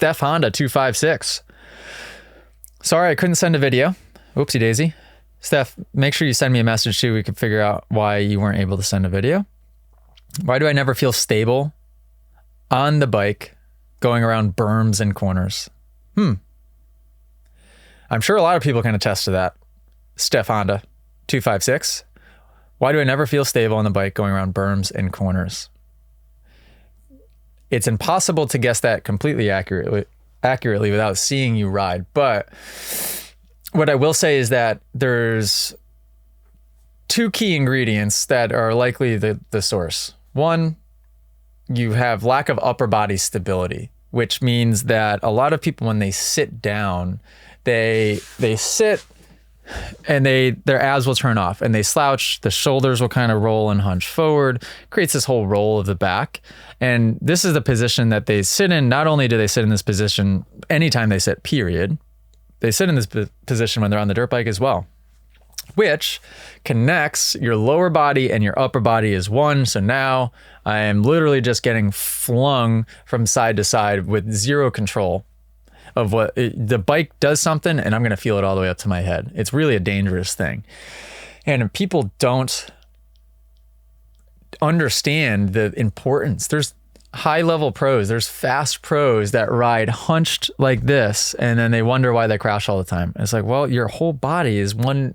Steph Honda 256. Sorry, I couldn't send a video. Oopsie daisy. Steph, make sure you send me a message too. We can figure out why you weren't able to send a video. Why do I never feel stable on the bike going around berms and corners? I'm sure a lot of people can attest to that. Steph Honda 256. Why do I never feel stable on the bike going around berms and corners? It's impossible to guess that completely accurately without seeing you ride. But what I will say is that there's two key ingredients that are likely the source. One, you have lack of upper body stability, which means that a lot of people, when they sit down, they sit and their abs will turn off and they slouch. The shoulders will kind of roll and hunch forward, creates this whole roll of the back. And this is the position that they sit in. Not only do they sit in this position anytime they sit, period, they sit in this position when they're on the dirt bike as well, which connects your lower body and your upper body as one. So now I am literally just getting flung from side to side with zero control of what the bike does something, and I'm going to feel it all the way up to my head. It's really a dangerous thing. And if people don't understand the importance, there's high level pros, there's fast pros that ride hunched like this, and then they wonder why they crash all the time. It's like, well, your whole body is one.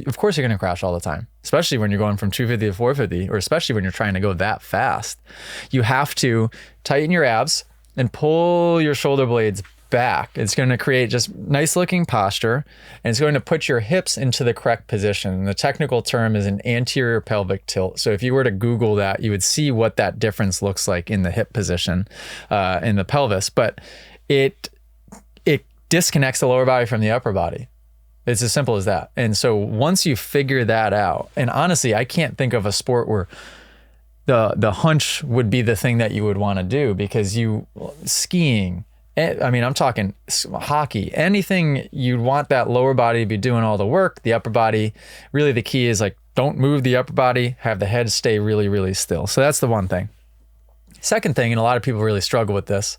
Of course you're going to crash all the time, especially when you're going from 250 to 450, or especially when you're trying to go that fast. You have to tighten your abs and pull your shoulder blades back. It's going to create just nice looking posture, and it's going to put your hips into the correct position. The technical term is an anterior pelvic tilt. So if you were to Google that, you would see what that difference looks like in the hip position, in the pelvis. But it disconnects the lower body from the upper body. It's as simple as that. And so once you figure that out, and honestly, I can't think of a sport where the hunch would be the thing that you would want to do, because skiing, I mean, I'm talking hockey, anything you'd want that lower body to be doing all the work. The upper body, really the key is like, don't move the upper body, have the head stay really, really still. So that's the one thing. Second thing, and a lot of people really struggle with this,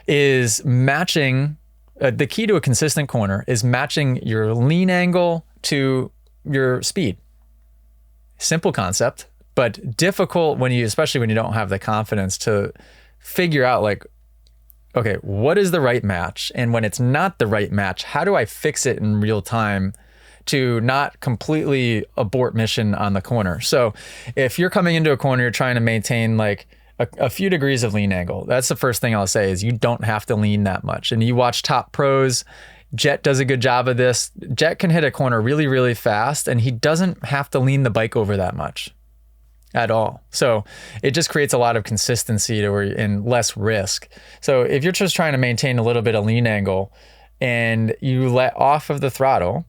is matching, the key to a consistent corner is matching your lean angle to your speed. Simple concept, but difficult especially when you don't have the confidence to figure out like, okay, what is the right match? And when it's not the right match, how do I fix it in real time to not completely abort mission on the corner? So if you're coming into a corner, you're trying to maintain like a few degrees of lean angle. That's the first thing I'll say, is you don't have to lean that much. And you watch top pros, Jet does a good job of this. Jet can hit a corner really, really fast, and he doesn't have to lean the bike over that much at all. So it just creates a lot of consistency and less risk. So if you're just trying to maintain a little bit of lean angle and you let off of the throttle,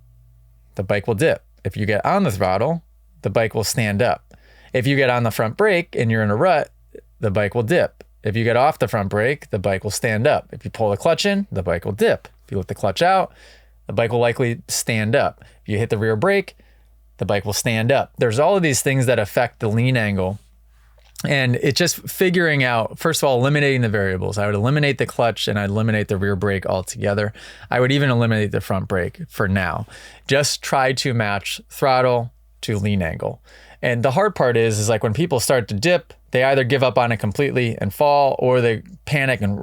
the bike will dip. If you get on the throttle, the bike will stand up. If you get on the front brake and you're in a rut, the bike will dip. If you get off the front brake, the bike will stand up. If you pull the clutch in, the bike will dip. If you let the clutch out, the bike will likely stand up. If you hit the rear brake, the bike will stand up. There's all of these things that affect the lean angle. And it's just figuring out, first of all, eliminating the variables. I would eliminate the clutch and I'd eliminate the rear brake altogether. I would even eliminate the front brake for now. Just try to match throttle to lean angle. And the hard part is like when people start to dip, they either give up on it completely and fall, or they panic and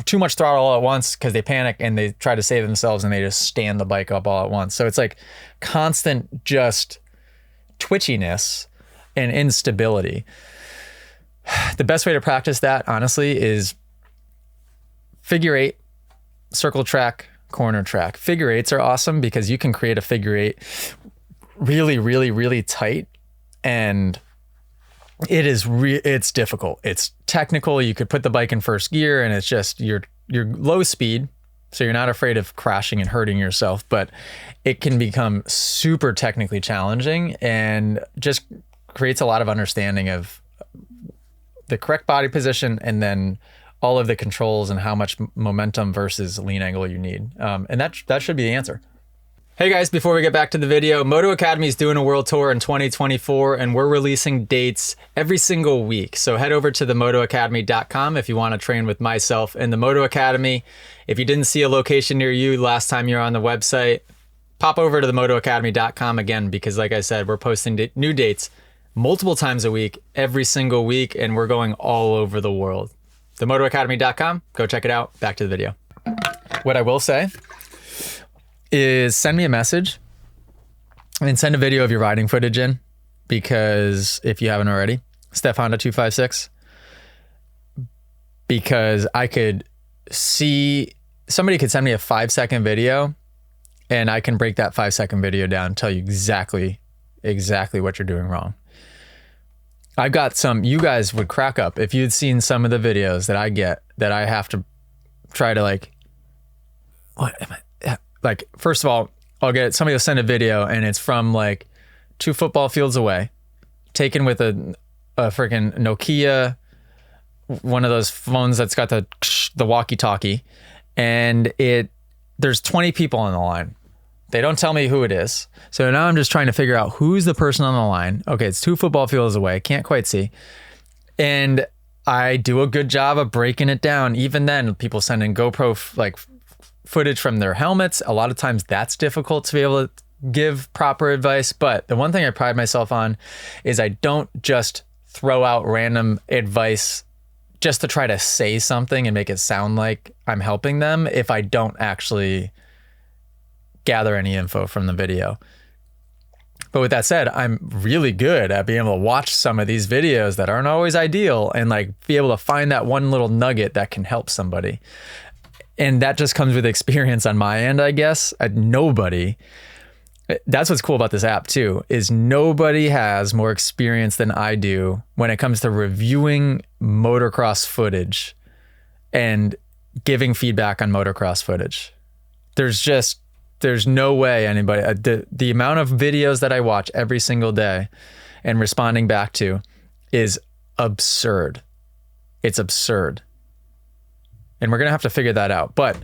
too much throttle all at once because they panic and they try to save themselves and they just stand the bike up all at once. So it's like constant just twitchiness and instability. The best way to practice that, honestly, is figure eight, circle track, corner track. Figure eights are awesome because you can create a figure eight really, really, really tight, and it's difficult. It's technical. You could put the bike in first gear and it's just you're low speed, so you're not afraid of crashing and hurting yourself, but it can become super technically challenging and just creates a lot of understanding of the correct body position and then all of the controls and how much momentum versus lean angle you need. And that should be the answer. Hey guys, before we get back to the video, Moto Academy is doing a world tour in 2024 and we're releasing dates every single week. So head over to themotoacademy.com if you want to train with myself and the Moto Academy. If you didn't see a location near you last time you're on the website, pop over to themotoacademy.com again, because like I said, we're posting new dates multiple times a week, every single week, and we're going all over the world. Themotoacademy.com, go check it out. Back to the video. What I will say is send me a message and send a video of your riding footage in, because if you haven't already, Steph Honda 256, because I could see, somebody could send me a 5-second video and I can break that 5-second video down and tell you exactly what you're doing wrong. I've got some, you guys would crack up if you'd seen some of the videos that I get that I have to try to like, first of all, I'll get somebody will send a video and it's from like 2 football fields away, taken with a freaking Nokia, one of those phones that's got the walkie-talkie, and there's 20 people on the line. They don't tell me who it is. So now I'm just trying to figure out who's the person on the line. Okay, it's 2 football fields away, can't quite see. And I do a good job of breaking it down. Even then, people send in GoPro footage from their helmets. A lot of times that's difficult to be able to give proper advice. But the one thing I pride myself on is I don't just throw out random advice just to try to say something and make it sound like I'm helping them if I don't actually gather any info from the video. But with that said, I'm really good at being able to watch some of these videos that aren't always ideal and like be able to find that one little nugget that can help somebody. And that just comes with experience on my end, I guess. Nobody, that's what's cool about this app too, is nobody has more experience than I do when it comes to reviewing motocross footage and giving feedback on motocross footage. There's no way anybody, the amount of videos that I watch every single day and responding back to is absurd. It's absurd. And we're going to have to figure that out. But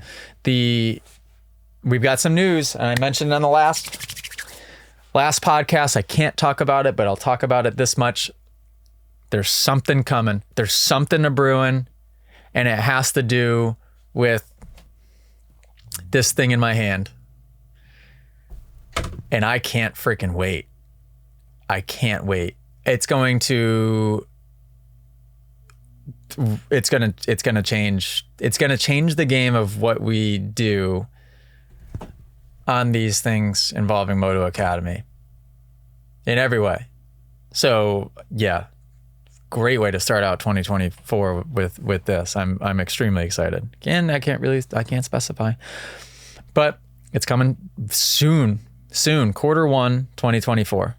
we've got some news, and I mentioned on the last podcast, I can't talk about it, but I'll talk about it this much. There's something coming. There's something a brewing, and it has to do with this thing in my hand. And I can't freaking wait. I can't wait. It's going to change the game of what we do on these things involving Moto Academy in every way. So yeah, great way to start out 2024 with this. I'm extremely excited. Again, I can't specify, but it's coming soon, Q1 2024.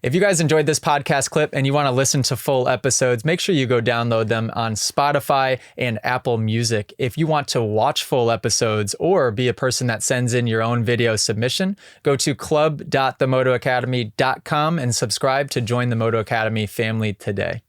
If you guys enjoyed this podcast clip and you want to listen to full episodes, make sure you go download them on Spotify and Apple Music. If you want to watch full episodes or be a person that sends in your own video submission, go to club.themotoacademy.com and subscribe to join the Moto Academy family today.